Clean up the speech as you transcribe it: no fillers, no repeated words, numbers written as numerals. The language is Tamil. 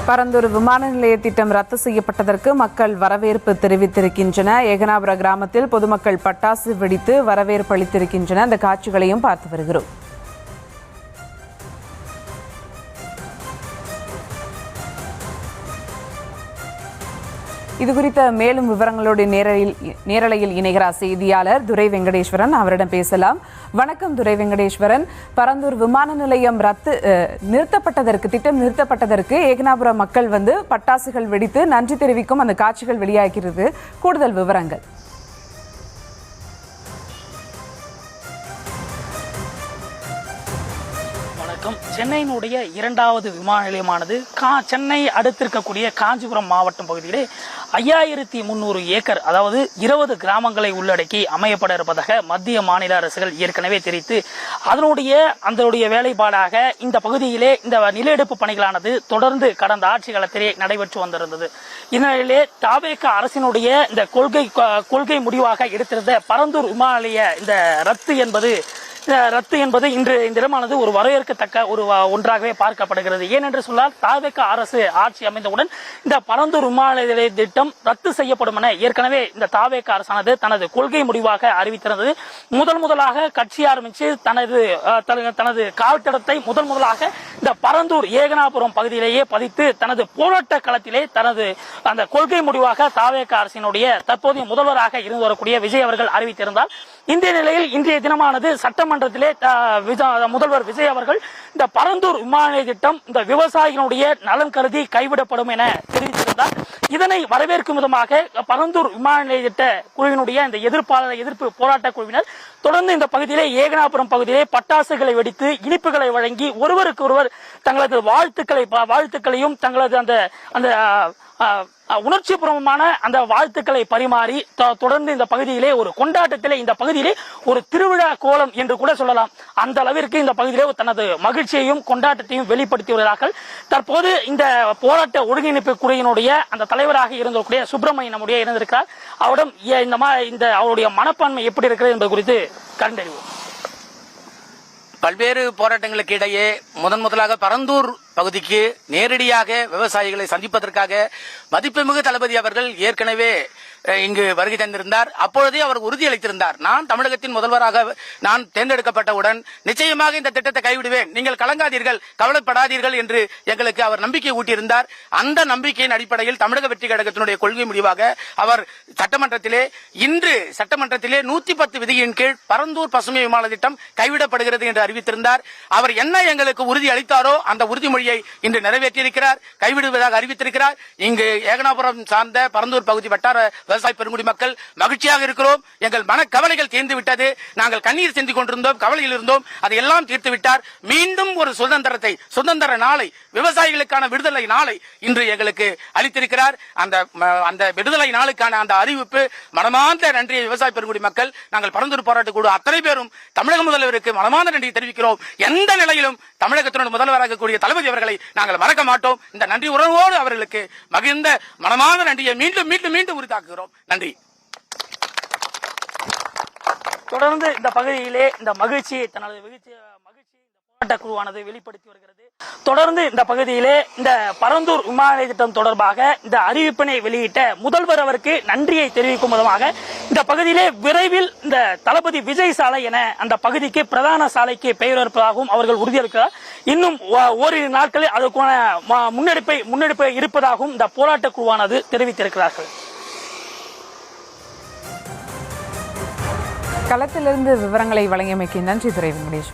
பரந்தூர் விமான நிலைய திட்டம் ரத்து செய்யப்பட்டதற்கு மக்கள் வரவேற்பு தெரிவித்திருக்கின்றனர். ஏகனாபுர கிராமத்தில் பொதுமக்கள் பட்டாசு வெடித்து வரவேற்பு அளித்திருக்கின்றனர். அந்த காட்சிகளையும் பார்த்து வருகிறோம். இதுகுறித்த மேலும் விவரங்களோடு நேரலையில் இணைகிறார் செய்தியாளர் துரை வெங்கடேஸ்வரன். அவரிடம் பேசலாம். வணக்கம் துரை வெங்கடேஸ்வரன். பரந்தூர் விமான நிலையம் திட்டம் நிறுத்தப்பட்டதற்கு ஏகனாபுர மக்கள் பட்டாசுகள் வெடித்து நன்றி தெரிவிக்கும் அந்த காட்சிகள் வெளியாகிறது. கூடுதல் விவரங்கள். சென்னையினுடைய இரண்டாவது விமான நிலையமானது சென்னை அடுத்திருக்கக்கூடிய காஞ்சிபுரம் மாவட்டம் பகுதியிலே 5300 ஏக்கர், அதாவது 20 கிராமங்களை உள்ளடக்கி அமையப்பட இருப்பதாக மத்திய மாநில அரசுகள் ஏற்கனவே தெரிவித்து அதனுடைய வேலைப்பாடாக இந்த பகுதியிலே இந்த நில பணிகளானது தொடர்ந்து கடந்த ஆட்சி காலத்திலே நடைபெற்று வந்திருந்தது. இந்நிலையிலே தவேக அரசினுடைய இந்த கொள்கை முடிவாக எடுத்திருந்த பரந்தூர் விமான நிலைய இந்த ரத்து என்பது இன்று இந்த இடமானது ஒரு வரவேற்கத்தக்க ஒன்றாகவே பார்க்கப்படுகிறது. ஏனென்று சொன்னால் தவேக அரசு ஆட்சி அமைந்தவுடன் இந்த பரந்தூர் விமான நிலைய திட்டம் ரத்து செய்யப்படும் என ஏற்கனவே இந்த தவேக அரசானது தனது கொள்கை முடிவாக அறிவித்திருந்தது. முதலாக கட்சி ஆரம்பித்து தனது கால்தடத்தை முதலாக இந்த பரந்தூர் ஏகனாபுரம் பகுதியிலேயே பதித்து தனது போராட்ட களத்திலே தனது அந்த கொள்கை முடிவாக தவேக அரசினுடைய தற்போதைய முதல்வராக இருந்து வரக்கூடிய விஜய் அவர்கள் அறிவித்திருந்தார். இந்த நிலையில் இன்றைய தினமானது சட்டமன்றத்திலே முதல்வர் விஜய் அவர்கள் இந்த பரந்தூர் விமான நிலைய திட்டம் இந்த விவசாயிகளுடைய நலன் கருதி கைவிடப்படும் என தெரிவித்திருந்தார். இதனை வரவேற்கும் விதமாக பரந்தூர் விமான நிலைய திட்ட குழுவினுடைய இந்த எதிர்ப்பு போராட்ட குழுவினர் தொடர்ந்து இந்த பகுதியிலே ஏகனாபுரம் பகுதியிலே பட்டாசுகளை வெடித்து இனிப்புகளை வழங்கி ஒருவருக்கு ஒருவர் தங்களது வாழ்த்துக்களையும் தங்களது அந்த உணர்ச்சி பூர்வமான அந்த வாழ்த்துக்களை பரிமாறி தொடர்ந்து இந்த பகுதியிலே ஒரு கொண்டாட்டத்திலே இந்த பகுதியிலே ஒரு திருவிழா கோலம் என்று கூட சொல்லலாம். அந்த அளவிற்கு இந்த பகுதியிலே தனது மகிழ்ச்சியையும் கொண்டாட்டத்தையும் வெளிப்படுத்தி வருகிறார்கள். தற்போது இந்த போராட்ட ஒருங்கிணைப்பு குழுவினுடைய அந்த தலைவராக இருந்தக்கூடிய சுப்பிரமணியன் இருந்திருக்கிறார். அவரிடம் அவருடைய மனப்பான்மை எப்படி இருக்கிறது என்பது குறித்து கண்டறிவோம். பல்வேறு போராட்டங்களுக்கு இடையே முதலாக பரந்தூர் பகுதிக்கு நேரடியாக விவசாயிகளை சந்திப்பதற்காக மதிப்புமிகு தளபதி அவர்கள் ஏற்கனவே இங்கு வருகை தந்திருந்தார். அப்பொழுதே அவர் உறுதியளித்திருந்தார், நான் தமிழகத்தின் முதல்வராக நான் தேர்ந்தெடுக்கப்பட்டவுடன் நிச்சயமாக இந்த திட்டத்தை கைவிடுவேன், நீங்கள் கலங்காதீர்கள், கவலைப்படாதீர்கள் என்று எங்களுக்கு அவர் நம்பிக்கை ஊட்டியிருந்தார். அந்த நம்பிக்கையின் அடிப்படையில் தமிழக வெற்றி கழகத்தினுடைய கொள்கை முடிவாக அவர் இன்று சட்டமன்றத்திலே 110 விதியின் கீழ் பரந்தூர் பசுமை விமான திட்டம் கைவிடப்படுகிறது என்று அறிவித்திருந்தார். அவர் என்ன எங்களுக்கு உறுதி அளித்தாரோ அந்த உறுதிமொழியை இன்று நிறைவேற்றியிருக்கிறார், கைவிடுவதாக அறிவித்திருக்கிறார். இங்கு ஏகனாபுரம் சார்ந்த பரந்தூர் பகுதி வட்டார விவசாய பெருங்குடி மக்கள் மகிழ்ச்சியாக இருக்கிறோம். எங்கள் மன கவலைகள் தீர்ந்து விட்டது. நாங்கள் கண்ணீர் சிந்திக் கொண்டிருந்தோம், கவலையில் இருந்தோம், அதையெல்லாம் தீர்த்து விட்டார். மீண்டும் ஒரு சுதந்திர நாளை, விவசாயிகளுக்கான விடுதலை நாளை இன்று எங்களுக்கு அளித்திருக்கிறார். அந்த விடுதலை நாளுக்கான அந்த அறிவிப்பு மனமார்ந்த நன்றியை விவசாய பெருங்குடி மக்கள், நாங்கள் பரந்தூர் போராட்ட குழு அத்தனை பேரும் தமிழக முதல்வருக்கு மனமார்ந்த நன்றியை தெரிவிக்கிறோம். எந்த நிலையிலும் தமிழகத்தினுடைய முதல்வராக கூடிய தளபதி அவர்களை நாங்கள் மறக்க மாட்டோம். இந்த நன்றி உறவோடு அவர்களுக்கு மகிழ்ந்த மனமார்ந்த நன்றியை மீண்டும் மீண்டும் மீண்டும் உரித்தாக்குகிறோம். நன்றி. தொடர்ந்து இந்த பகுதியிலே இந்த மகிழ்ச்சியை போராட்ட குழுவானது வெளிப்படுத்தி வருகிறது. தொடர்ந்து இந்த பகுதியிலே இந்த பரந்தூர் விமான நிலைய திட்டம் தொடர்பாக இந்த அறிவிப்பினை வெளியிட்ட முதல்வர் அவருக்கு நன்றியை தெரிவிக்கும் விதமாக இந்த பகுதியிலே விரைவில் இந்த தளபதி விஜய் சாலை என அந்த பகுதிக்கு பிரதான சாலைக்கு பெயர் இருப்பதாகவும் அவர்கள் உறுதியளிக்கிறார். இன்னும் ஓரிரு நாட்களில் அதற்கான முன்னெடுப்பை இருப்பதாகவும் இந்த போராட்ட குழுவானது தெரிவித்திருக்கிறார்கள். களத்திலிருந்து விவரங்களை வழங்கியமைக்கு நன்றி துரை வெங்கடேஷ்.